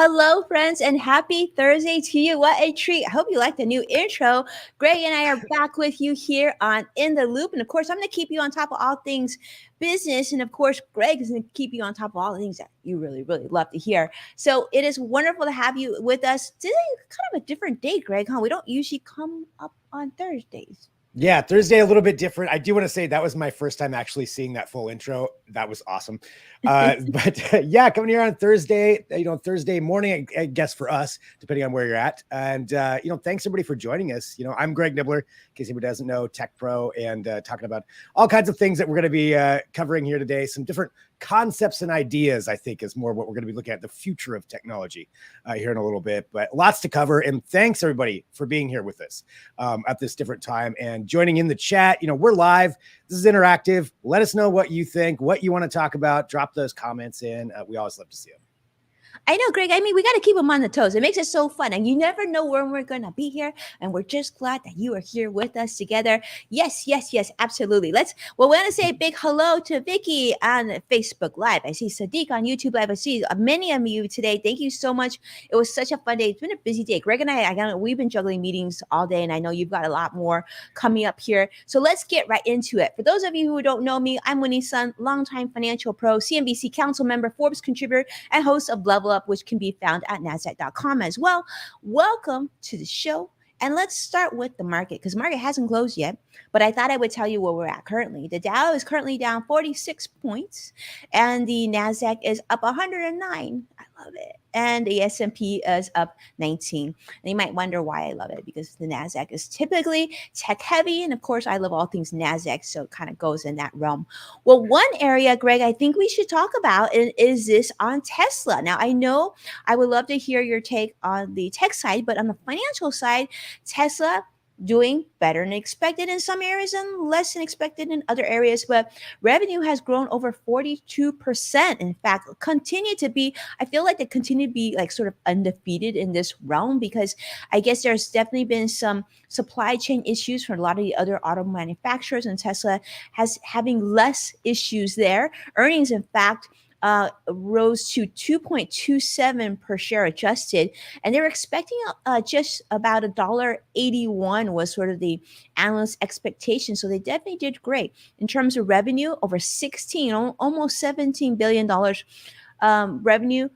Hello, friends, and happy Thursday to you. What a treat. I hope you like the new intro. Greg and I are back with you here on In the Loop. And of course, I'm going to keep you on top of all things business. And of course, Greg is going to keep you on top of all the things that you really, really love to hear. So it is wonderful to have you with us. Today, kind of a different day, Greg, huh? We don't usually come up on Thursdays. Yeah, Thursday a little bit different. I do want to say that was my first time actually seeing that full intro. That was awesome. But yeah, coming here on Thursday, Thursday morning, I guess for us, depending on where you're at. And thanks everybody for joining us. I'm Greg Nibbler, in case anybody doesn't know, Tech Pro, and talking about all kinds of things that we're going to be covering here today. Some different concepts and ideas, I think, is more what we're going to be looking at, the future of technology here in a little bit, but lots to cover. And thanks everybody for being here with us at this different time and joining in the chat. We're live. This is interactive. Let us know what you think, what you want to talk about. Drop those comments in. We always love to see them. I know, Greg. I mean, we got to keep them on the toes. It makes it so fun. And you never know when we're going to be here. And we're just glad that you are here with us together. Yes, yes, yes, absolutely. We want to say a big hello to Vicky on Facebook Live. I see Sadiq on YouTube Live. I see many of you today. Thank you so much. It was such a fun day. It's been a busy day. Greg and we've been juggling meetings all day. And I know you've got a lot more coming up here. So let's get right into it. For those of you who don't know me, I'm Winnie Sun, longtime financial pro, CNBC council member, Forbes contributor, and host of Level Up, which can be found at NASDAQ.com as well. Welcome to the show. And let's start with the market, because the market hasn't closed yet, but I thought I would tell you where we're at currently. The Dow is currently down 46 points, and the NASDAQ is up 109. I love it. And the S&P is up 19. And you might wonder why I love it, because the NASDAQ is typically tech heavy. And of course, I love all things NASDAQ, so it kind of goes in that realm. Well, one area, Greg, I think we should talk about is this on Tesla. Now, I know I would love to hear your take on the tech side, but on the financial side, Tesla doing better than expected in some areas and less than expected in other areas, but revenue has grown over 42%. In fact, I feel like they continue to be like sort of undefeated in this realm, because I guess there's definitely been some supply chain issues for a lot of the other auto manufacturers, and Tesla has having less issues there. Earnings, in fact, rose to 2.27 per share adjusted, and they were expecting just about $1.81 was sort of the analyst expectation. So they definitely did great in terms of revenue, over almost $17 billion revenue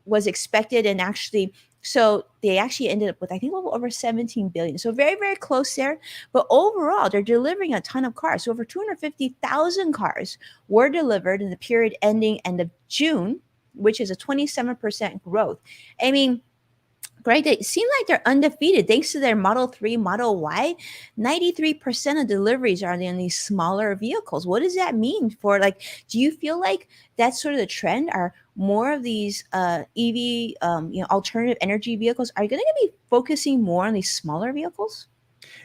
was expected, and so they actually ended up with, I think, a little over 17 billion. So very, very close there. But overall, they're delivering a ton of cars. So over 250,000 cars were delivered in the period ending end of June, which is a 27% growth. I mean, Greg, they seem like they're undefeated thanks to their Model 3, Model Y. 93% of deliveries are in these smaller vehicles. What does that mean for, do you feel like that's sort of the trend? Are more of these EV, alternative energy vehicles, are you going to be focusing more on these smaller vehicles?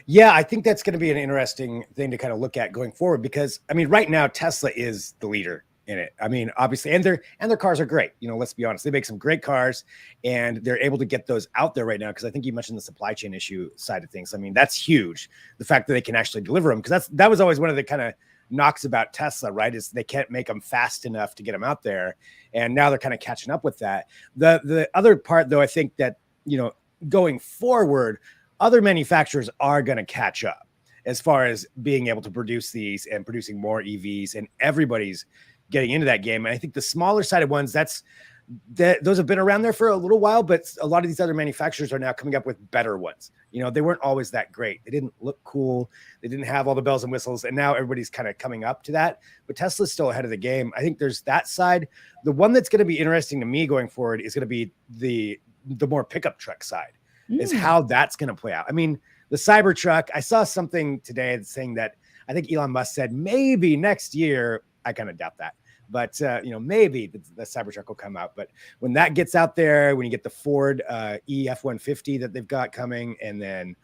Yeah, I think that's going to be an interesting thing to kind of look at going forward, because, I mean, right now, Tesla is the leader in it. I mean, obviously, and their cars are great. Let's be honest, they make some great cars, and they're able to get those out there right now. Because I think you mentioned the supply chain issue side of things. I mean, that's huge. The fact that they can actually deliver them, because that was always one of the kind of knocks about Tesla, right? Is they can't make them fast enough to get them out there, and now they're kind of catching up with that. The other part, though, I think that going forward, other manufacturers are going to catch up as far as being able to produce these and producing more EVs, and everybody's getting into that game. And I think the smaller sided ones, those have been around there for a little while, but a lot of these other manufacturers are now coming up with better ones. They weren't always that great. They didn't look cool. They didn't have all the bells and whistles. And now everybody's kind of coming up to that, but Tesla's still ahead of the game. I think there's that side. The one that's going to be interesting to me going forward is going to be the more pickup truck side, is how that's going to play out. I mean, the Cybertruck, I saw something today saying that I think Elon Musk said maybe next year. I kind of doubt that. But, maybe the Cybertruck will come out. But when that gets out there, when you get the Ford F-150 that they've got coming, and then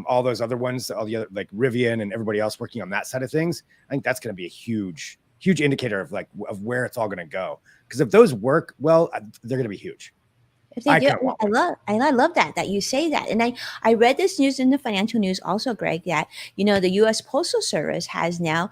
all those other ones, all the other, like Rivian and everybody else working on that side of things, I think that's going to be a huge, huge indicator of where it's all going to go. Because if those work well, they're going to be huge. If they do, I love that you say that. And I read this news in the financial news also, Greg, that the U.S. Postal Service has now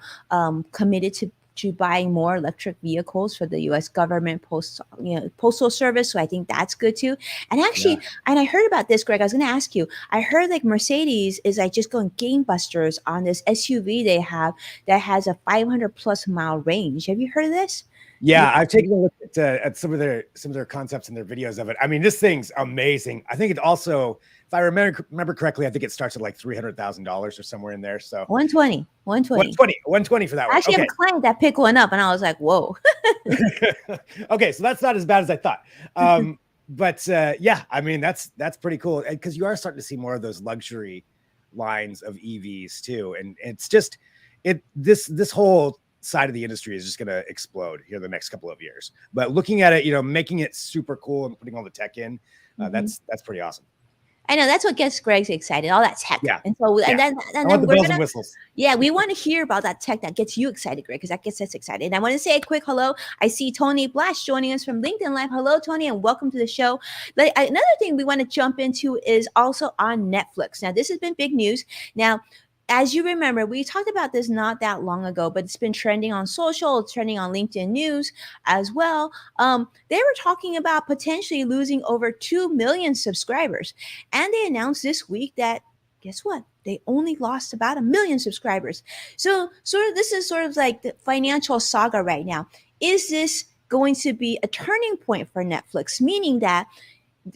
committed to to buying more electric vehicles for the U.S. government postal service. So I think that's good too. And Yeah. actually, and I heard about this, Greg. I was going to ask you. I heard like Mercedes is like just going gangbusters on this SUV they have that has a 500 plus mile range. Have you heard of this? Yeah. Yeah, I've taken a look at some of their concepts and their videos of it. I mean, this thing's amazing. I think it also, if I remember correctly, I think it starts at like $300,000 or somewhere in there. So 120, 120. 120 for that I one. actually have Okay. a client that picked one up, and I was like, "Whoa!" Okay, so that's not as bad as I thought. But yeah, I mean that's pretty cool because you are starting to see more of those luxury lines of EVs too, and it's just this whole side of the industry is just going to explode here the next couple of years. But looking at it, making it super cool and putting all the tech in, Mhm. that's pretty awesome. I know that's what gets Greg excited, all that tech. Yeah, And so, and yeah. then, I and want then the we're bells and gonna, whistles. yeah, we want to hear about that tech that gets you excited, Greg, because that gets us excited. And I want to say a quick hello. I see Tony Blash joining us from LinkedIn Live. Hello, Tony, and welcome to the show. Another thing we want to jump into is also on Netflix. Now, this has been big news. Now, as you remember, we talked about this not that long ago, but it's been trending on social, it's trending on LinkedIn News as well. They were talking about potentially losing over 2 million subscribers. And they announced this week that, guess what? They only lost about 1 million subscribers. So, this is sort of like the financial saga right now. Is this going to be a turning point for Netflix? Meaning that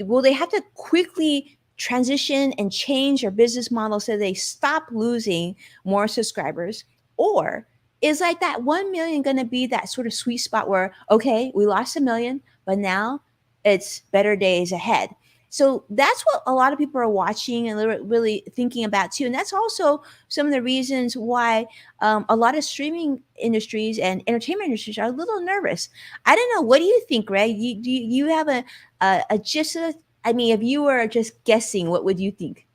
will they have to quickly transition and change their business model so they stop losing more subscribers? Or is like that 1 million going to be that sort of sweet spot where, okay, we lost 1 million, but now it's better days ahead? So that's what a lot of people are watching and really thinking about too. And that's also some of the reasons why a lot of streaming industries and entertainment industries are a little nervous. I don't know. What do you think, Greg? You have a just I mean, if you were just guessing, what would you think?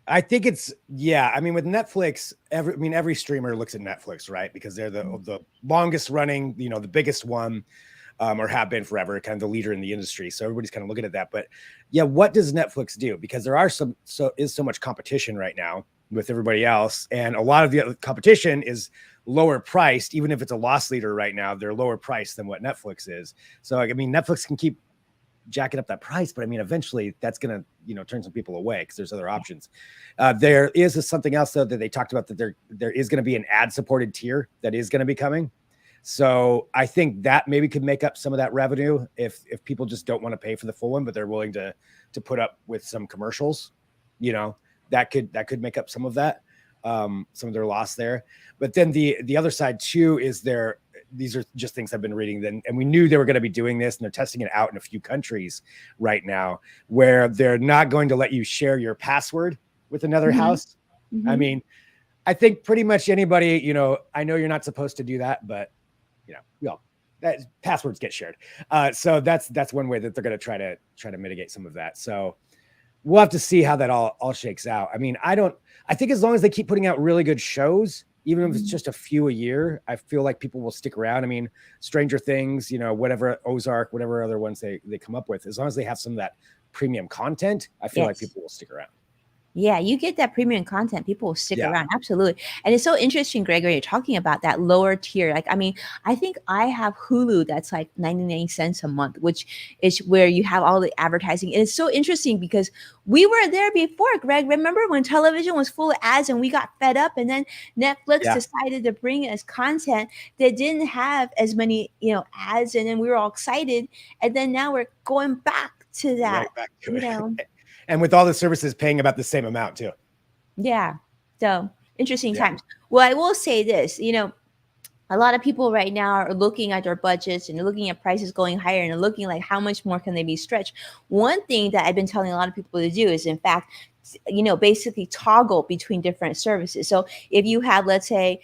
I think it's yeah. I mean, with Netflix, every streamer looks at Netflix, right? Because they're the longest running, the biggest one, or have been forever, kind of the leader in the industry. So everybody's kind of looking at that. But yeah, what does Netflix do? Because there are so much competition right now with everybody else, and a lot of the other competition is lower priced. Even if it's a loss leader right now, they're lower priced than what Netflix is. So I mean, Netflix can keep jacking up that price, but I mean, eventually that's going to, turn some people away because there's other options. There is something else though that they talked about, that there is going to be an ad supported tier that is going to be coming. So I think that maybe could make up some of that revenue if people just don't want to pay for the full one, but they're willing to put up with some commercials, that could make up some of that, some of their loss there. But then the other side too is these are just things I've been reading then, and we knew they were going to be doing this, and they're testing it out in a few countries right now where they're not going to let you share your password with another house. I mean, I think pretty much anybody, I know you're not supposed to do that, but that passwords get shared. So that's one way that they're going to try to mitigate some of that. So we'll have to see how that all shakes out. I mean, I think as long as they keep putting out really good shows, even if it's just a few a year, I feel like people will stick around. I mean, Stranger Things, whatever, Ozark, whatever other ones they come up with, as long as they have some of that premium content, I feel like people will stick around. Yeah, you get that premium content, people will stick Yeah. around. Absolutely. And it's so interesting, Gregory, you're talking about that lower tier. Like, I mean, I think I have Hulu that's like 99 cents a month, which is where you have all the advertising. And it's so interesting because we were there before, Greg. Remember when television was full of ads and we got fed up, and then Netflix decided to bring us content that didn't have as many, ads, and then we were all excited. And then now we're going back to that, right back to it. And with all the services paying about the same amount too. Yeah. So interesting times. Well, I will say this, a lot of people right now are looking at their budgets and looking at prices going higher and looking like how much more can they be stretched. One thing that I've been telling a lot of people to do is, in fact, basically toggle between different services. So if you have, let's say,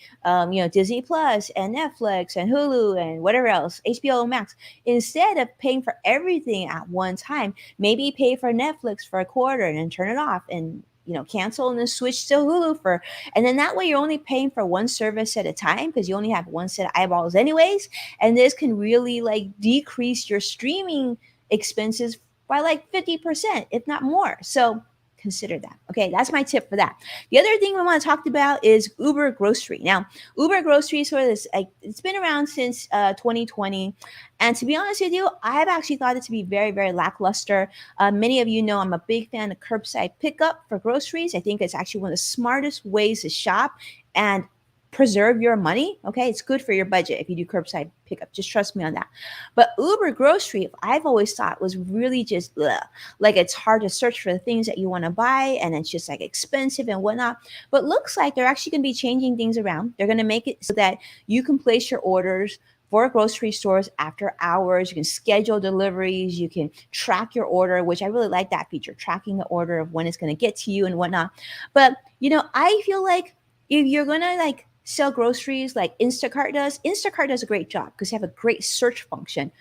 Disney Plus and Netflix and Hulu and whatever else, HBO Max, instead of paying for everything at one time, maybe pay for Netflix for a quarter and then turn it off and cancel and then switch to Hulu and then that way you're only paying for one service at a time because you only have one set of eyeballs anyways. And this can really like decrease your streaming expenses by like 50%, if not more. So consider that. Okay, that's my tip for that. The other thing we want to talk about is Uber Grocery. Now, Uber Grocery sort of this, like, it's been around since 2020, and to be honest with you, I've actually thought it to be very, very lackluster. Many of you know I'm a big fan of curbside pickup for groceries. I think it's actually one of the smartest ways to shop and preserve your money. Okay, it's good for your budget if you do curbside pickup. Just trust me on that. But Uber Grocery, I've always thought was really just ugh. Like, it's hard to search for the things that you want to buy, and it's just like expensive and whatnot. But looks like they're actually going to be changing things around. They're going to make it so that you can place your orders for grocery stores after hours. You can schedule deliveries. You can track your order, which I really like that feature, tracking the order of when it's going to get to you and whatnot. But I feel like if you're going to like sell groceries like Instacart does a great job because they have a great search function.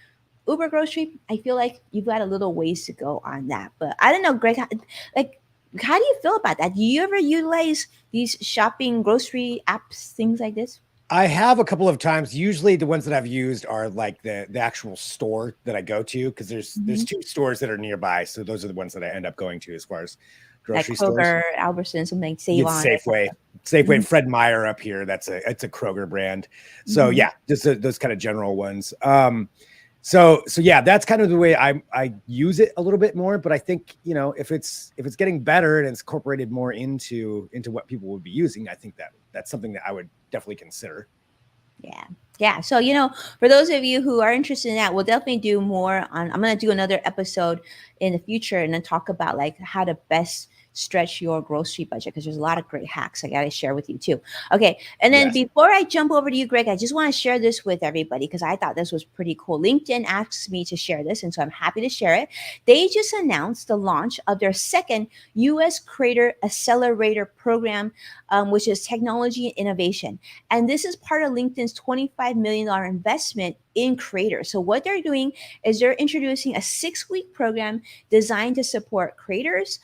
Uber Grocery, I feel like you've got a little ways to go on that. But I don't know, Greg, like, how do you feel about that? Do you ever utilize these shopping grocery apps, things like this? I have a couple of times. Usually the ones that I've used are like the actual store that I go to, because there's Mhm. two stores that are nearby. So those are the ones that I end up going to as far as Like grocery stores. Kroger, Albertsons, something like Save It's On or Safeway. something. Safeway Mhm, and Fred Meyer up here. It's a Kroger brand. So mhm. yeah, just those kind of general ones. So yeah, that's kind of the way I use it a little bit more. But I think, if it's getting better and it's incorporated more into what people would be using, I think that's something that I would definitely consider. Yeah. Yeah. So, for those of you who are interested in that, we'll definitely do more on. I'm going to do another episode in the future and then talk about like how to best stretch your grocery budget because there's a lot of great hacks I got to share with you too. Okay. And then Yes. before I jump over to you, Greg, I just want to share this with everybody because I thought this was pretty cool. LinkedIn asked me to share this, and so I'm happy to share it. They just announced the launch of their second U.S. Creator Accelerator program, which is technology and innovation. And this is part of LinkedIn's $25 million investment in creators. So, what they're doing is they're introducing a 6-week program designed to support creators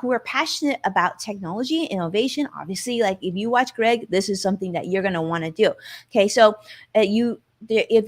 who are passionate about technology and innovation. Obviously, like if you watch Greg, this is something that you're going to want to do. Okay, so if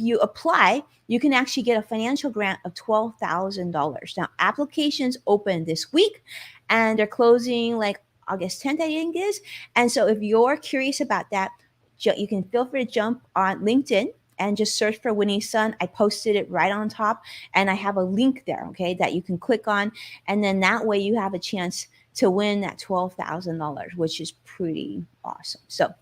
you apply, you can actually get a financial grant of $12,000. Now, applications open this week, and they're closing like August 10th, I think it is. And so, if you're curious about that, you can feel free to jump on LinkedIn and just search for Winnie's Son. I posted it right on top, and I have a link there, okay, that you can click on, and then that way you have a chance to win that $12,000, which is pretty awesome. So,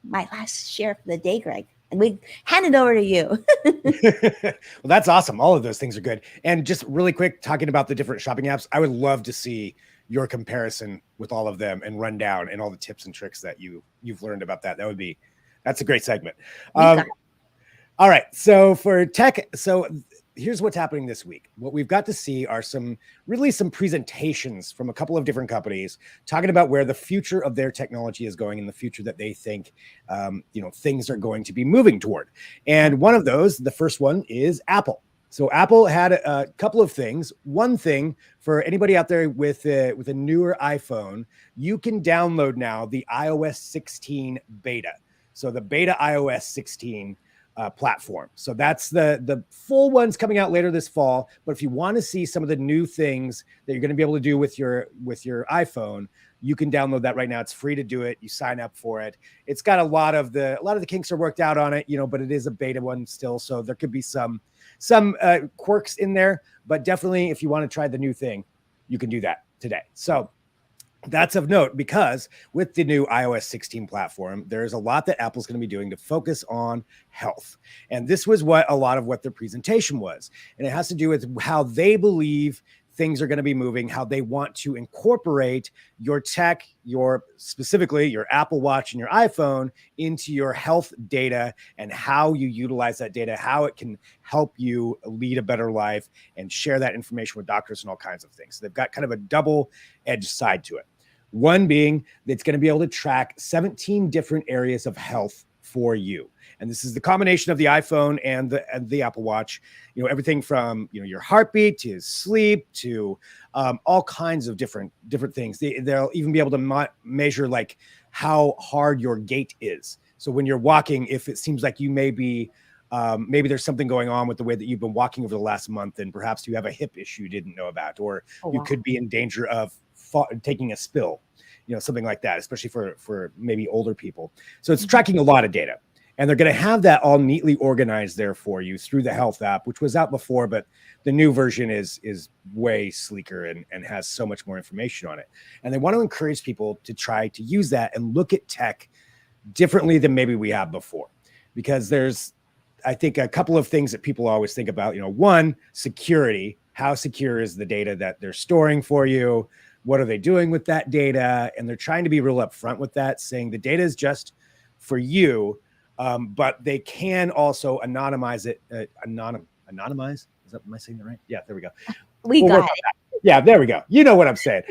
my last share for the day, Greg, and we hand it over to you. Well, that's awesome. All of those things are good. And just really quick, talking about the different shopping apps, I would love to see your comparison with all of them and run down and all the tips and tricks that you've learned about that. That's a great segment. You got it. All right. So for tech, here's what's happening this week. What we've got to see are some presentations from a couple of different companies talking about where the future of their technology is going and the future that they think, things are going to be moving toward. And one of those, the first one, is Apple. So Apple had a couple of things. One thing for anybody out there with a newer iPhone, you can download now the iOS 16 beta. So the beta iOS 16 platform. So that's the full one's coming out later this fall. But if you want to see some of the new things that you're going to be able to do with your iPhone, you can download that right now. It's free to do it. You sign up for it. It's got a lot of the kinks are worked out on it, but it is a beta one still. So there could be some quirks in there, but definitely if you want to try the new thing, you can do that today. So that's of note because with the new iOS 16 platform, there's a lot that Apple's going to be doing to focus on health. And this was a lot of what their presentation was. And it has to do with how they believe things are going to be moving, how they want to incorporate your tech, specifically your Apple Watch and your iPhone into your health data and how you utilize that data, how it can help you lead a better life and share that information with doctors and all kinds of things. So they've got kind of a double-edged side to it. One being that it's going to be able to track 17 different areas of health for you. And this is the combination of the iPhone and the Apple Watch, everything from, your heartbeat to sleep to all kinds of different things. They'll even be able to measure like how hard your gait is. So when you're walking, if it seems like you may be, maybe there's something going on with the way that you've been walking over the last month, and perhaps you have a hip issue you didn't know about, or Oh, you wow. could be in danger of taking a spill, something like that, especially for maybe older people. So it's tracking a lot of data. And they're going to have that all neatly organized there for you through the health app, which was out before, but the new version is way sleeker and has so much more information on it. And they want to encourage people to try to use that and look at tech differently than maybe we have before. Because there's, I think, a couple of things that people always think about. One, security. How secure is the data that they're storing for you? What are they doing with that data? And they're trying to be real upfront with that, saying the data is just for you. But they can also anonymize it. Anonymize? Am I saying that right? Yeah, there we go. We got it. Yeah, there we go. You know what I'm saying.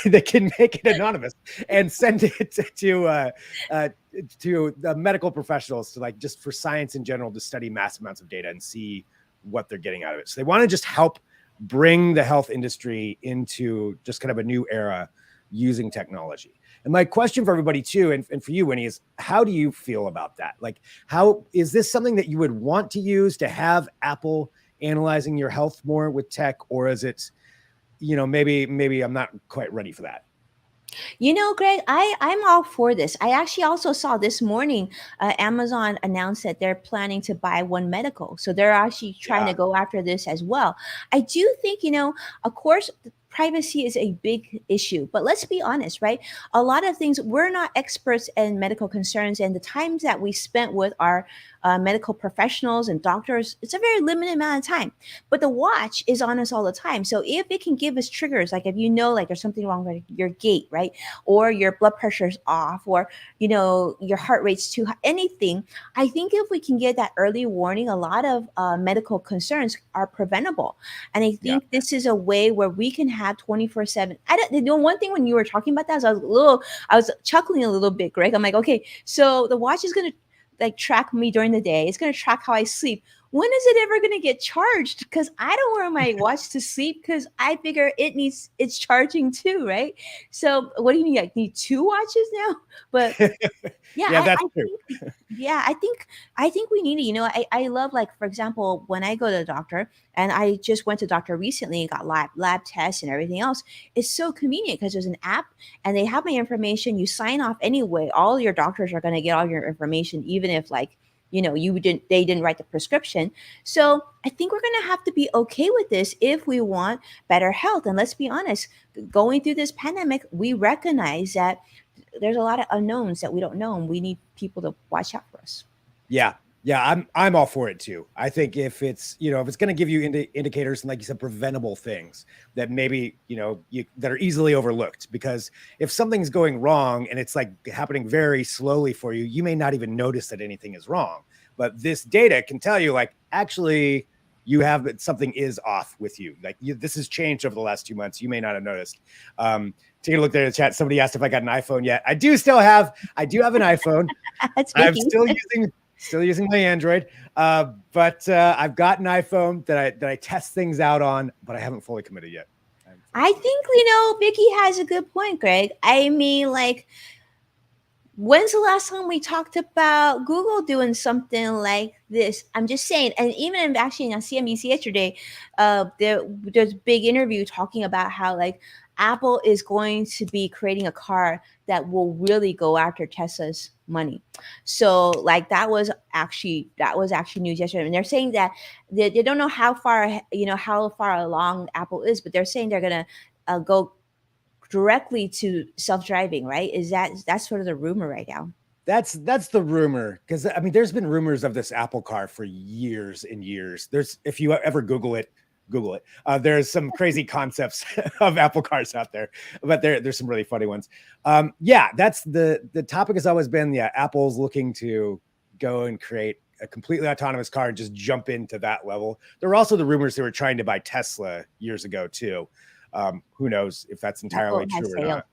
They can make it anonymous and send it to the medical professionals to, like, just for science in general, to study massive amounts of data and see what they're getting out of it. So they want to just help bring the health industry into just kind of a new era using technology. And my question for everybody too, and for you, Winnie, is how do you feel about that? Like, how is this something that you would want to use, to have Apple analyzing your health more with tech, or is it, maybe I'm not quite ready for that? Greg, I'm all for this. I actually also saw this morning Amazon announced that they're planning to buy One Medical. So they're actually trying to go after this as well. I do think, of course, privacy is a big issue, but let's be honest, right? A lot of things, we're not experts in medical concerns, and the times that we spent with our medical professionals and doctors, it's a very limited amount of time. But the watch is on us all the time. So if it can give us triggers, like if like there's something wrong with your gait, right? Or your blood pressure's off, or, your heart rate's too high, anything, I think if we can get that early warning, a lot of medical concerns are preventable. And I think this is a way where we can have 24/7. One thing when you were talking about that is I was chuckling a little bit, Greg. I'm like, okay, so the watch is going to like track me during the day. It's going to track how I sleep. When is it ever going to get charged? Because I don't wear my watch to sleep, because I figure it's charging too, right? So what do you need? I need two watches now? But yeah, that's true. I think we need it. I love, like, for example, when I go to the doctor, and I just went to doctor recently and got lab tests and everything else. It's so convenient because there's an app and they have my information. You sign off anyway. All your doctors are going to get all your information, even if, like, they didn't write the prescription. So I think we're going to have to be okay with this if we want better health. And let's be honest, going through this pandemic, we recognize that there's a lot of unknowns that we don't know, and we need people to watch out for us. Yeah, I'm all for it too. I think if it's going to give you indicators and, like you said, preventable things that maybe that are easily overlooked, because if something's going wrong and it's like happening very slowly for you, you may not even notice that anything is wrong. But this data can tell you, like, actually you have something is off with you. Like, this has changed over the last 2 months. You may not have noticed. Take a look there in the chat. Somebody asked if I got an iPhone yet. I do have an iPhone. I'm still using my Android, but I've got an iPhone that I test things out on, but I haven't fully committed yet. I think, Vicky has a good point, Greg. I mean, like, when's the last time we talked about Google doing something like this? I'm just saying. And even actually on CNBC yesterday, there's a big interview talking about how, like, Apple is going to be creating a car that will really go after Tesla's money. So, like, that was actually news yesterday. And they're saying that they don't know how far along Apple is, but they're saying they're going to go directly to self-driving, right? That's sort of the rumor right now. That's the rumor, because I mean, there's been rumors of this Apple car for years and years. If you ever Google it. There's some crazy concepts of Apple cars out there, but there's some really funny ones. That's the topic has always been, Apple's looking to go and create a completely autonomous car and just jump into that level. There were also the rumors they were trying to buy Tesla years ago too. Who knows if that's entirely true or not.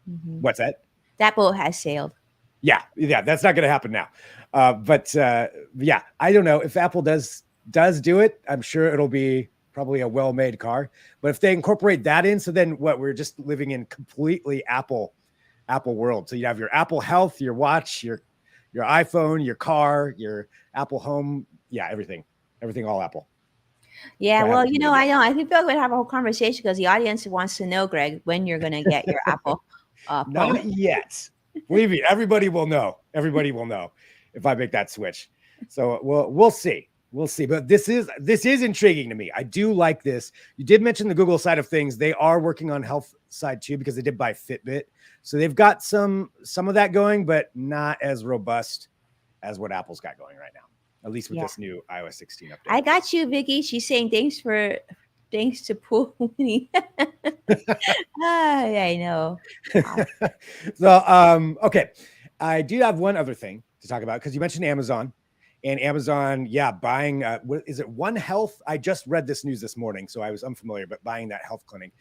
Mm-hmm. What's that? That boat has sailed. Yeah, that's not going to happen now. But I don't know if Apple does do it. I'm sure it'll be probably a well-made car. But if they incorporate that in, so then what? We're just living in completely Apple world. So you have your Apple Health, your watch, your iPhone, your car, your Apple Home. Yeah, everything all Apple. Yeah, So I have well, a you pretty know, good I know. I think we're going to have a whole conversation because the audience wants to know, Greg, when you're going to get your Apple phone. Not yet. Believe me, everybody will know. Everybody will know if I make that switch. So we'll see. We'll see. But this is intriguing to me. I do like this. You did mention the Google side of things. They are working on health side too because they did buy Fitbit. So they've got some of that going, but not as robust as what Apple's got going right now. At least with Yeah. this new iOS 16 update. I got you, Vicky. She's saying thanks to Pool Winnie. Yeah, I know. Uh, So okay. I do have one other thing to talk about because you mentioned Amazon and Amazon, yeah, buying what is it, One Health? I just read this news this morning, so I was unfamiliar, but buying that health clinic.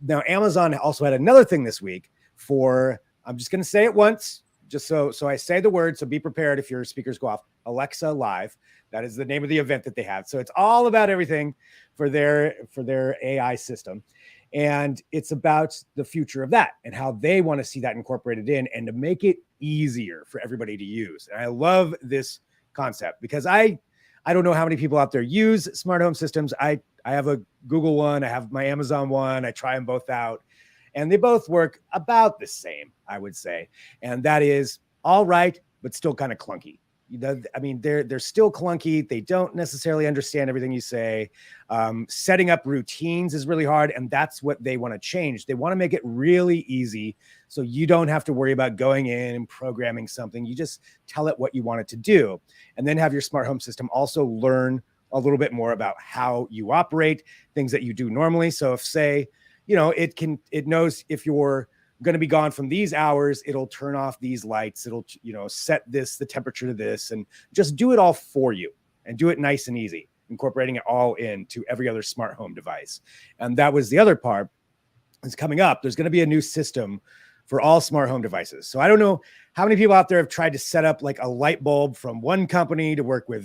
Now Amazon also had another thing this week for, I'm just gonna say it once, just so I say the word, so be prepared if your speakers go off. Alexa Live. That is the name of the event that they have. So it's all about everything for their AI system. And it's about the future of that and how they want to see that incorporated in and to make it easier for everybody to use. And I love this concept because I don't know how many people out there use smart home systems. I have a Google one, I have my Amazon one, I try them both out, and they both work about the same, I would say. And that is all right, but still kind of clunky. I mean, they're still clunky. They don't necessarily understand everything you say. Setting up routines is really hard, and that's what they want to change. They want to make it really easy, so you don't have to worry about going in and programming something. You just tell it what you want it to do, and then have your smart home system also learn a little bit more about how you operate, things that you do normally. So if, say, it knows if you're going to be gone from these hours, it'll turn off these lights, it'll set the temperature to this, and just do it all for you and do it nice and easy, incorporating it all into every other smart home device. And that was the other part that's coming up. There's going to be a new system for all smart home devices. So I don't know how many people out there have tried to set up like a light bulb from one company to work with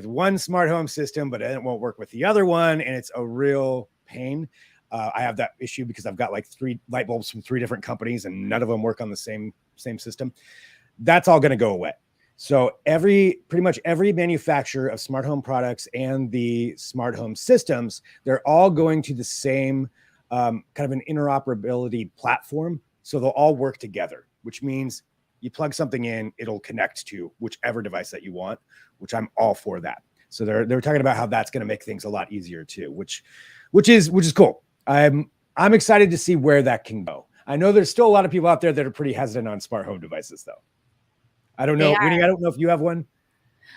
one smart home system, but it won't work with the other one, and it's a real pain. I have that issue because I've got like 3 light bulbs from 3 different companies and none of them work on the same system. That's all going to go away. So pretty much every manufacturer of smart home products and the smart home systems, they're all going to the same kind of an interoperability platform. So they'll all work together, which means you plug something in, it'll connect to whichever device that you want, which I'm all for that. So they're talking about how that's going to make things a lot easier too, which is cool. I'm excited to see where that can go. I know there's still a lot of people out there that are pretty hesitant on smart home devices, though. I don't know, Winnie. I don't know if you have one.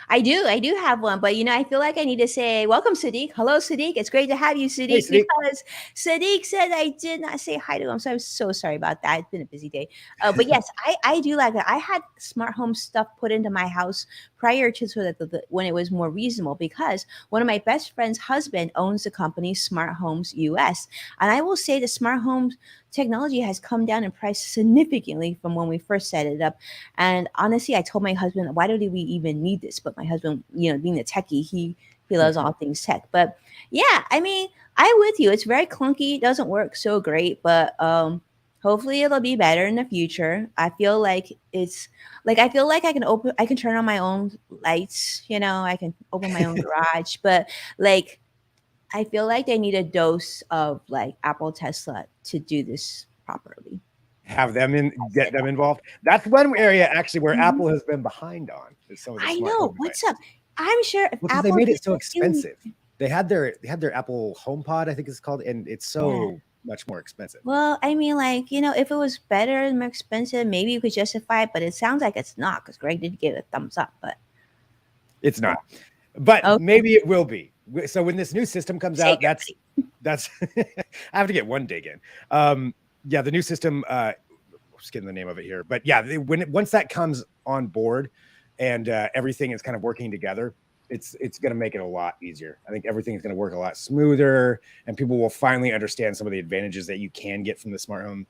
I do have one, but I feel like I need to say welcome, Sadiq. Hello, Sadiq. It's great to have you, Sadiq, Hey, Sadiq. because Sadiq said I did not say hi to him, so I'm so sorry about that. It's been a busy day, but yes, I do like that. I had smart home stuff put into my house prior to so that when it was more reasonable, because one of my best friend's husband owns the company Smart Homes US, and I will say the smart homes technology has come down in price significantly from when we first set it up. And honestly, I told my husband, why do we even need this? But my husband, being a techie, he loves all things tech. But yeah, I mean, I'm with you. It's very clunky. It doesn't work so great, but hopefully it'll be better in the future. I feel like I feel like I can turn on my own lights, I can open my own garage, but like I feel like they need a dose of like Apple Tesla to do this properly. Have them get them involved. That's one area actually where Mhm. Apple has been behind on is some of the I smart know. home What's devices. up? I'm sure if Because they Apple made did it so what you need- expensive. They had their Apple HomePod, I think it's called, and it's yeah. so much more expensive. Well, I mean, like, if it was better and more expensive, maybe you could justify it, but it sounds like it's not because Greg did give it a thumbs up. But It's not, but okay, maybe it will be. So when this new system comes save out, your that's I have to get one dig in. Yeah, the new system. I'm just getting the name of it here, but yeah, once that comes on board and everything is kind of working together, it's going to make it a lot easier. I think everything is going to work a lot smoother, and people will finally understand some of the advantages that you can get from the smart home,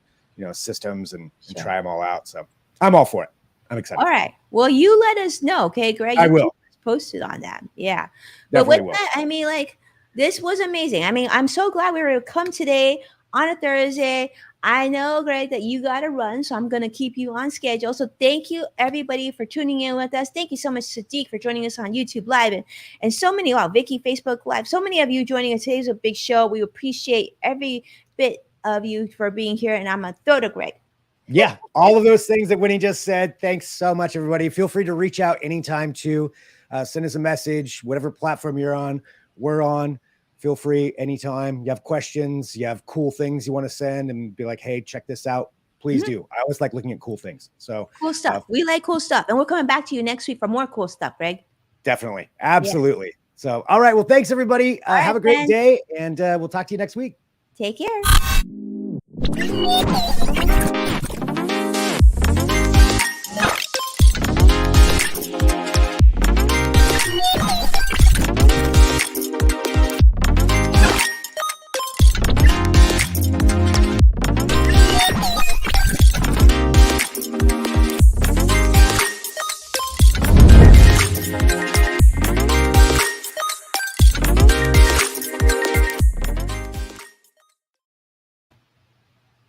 systems and money. try them all out. So I'm all for it. I'm excited. All right. Well, you let us know, okay, Greg? I You will. keep us posted on that. Yeah. But Definitely with will. that, I mean, like, this was amazing. I mean, I'm so glad we were able to come today on a Thursday. I know, Greg, that you got to run, so I'm going to keep you on schedule. So thank you, everybody, for tuning in with us. Thank you so much, Sadiq, for joining us on YouTube Live. And so many, wow, Vicky, Facebook Live. So many of you joining us. Today's a big show. We appreciate every bit of you for being here. And I'm going to throw to Greg. Yeah, all of those things that Winnie just said. Thanks so much, everybody. Feel free to reach out anytime to send us a message, whatever platform you're on, we're on. Feel free anytime. You have questions, you have cool things you want to send and be like, hey, check this out. Please do. I always like looking at cool things. So cool stuff. We like cool stuff. And we're coming back to you next week for more cool stuff, Greg. Definitely. Absolutely. Yeah. So, all right. Well, thanks, everybody. Have a great day, and we'll talk to you next week. Take care.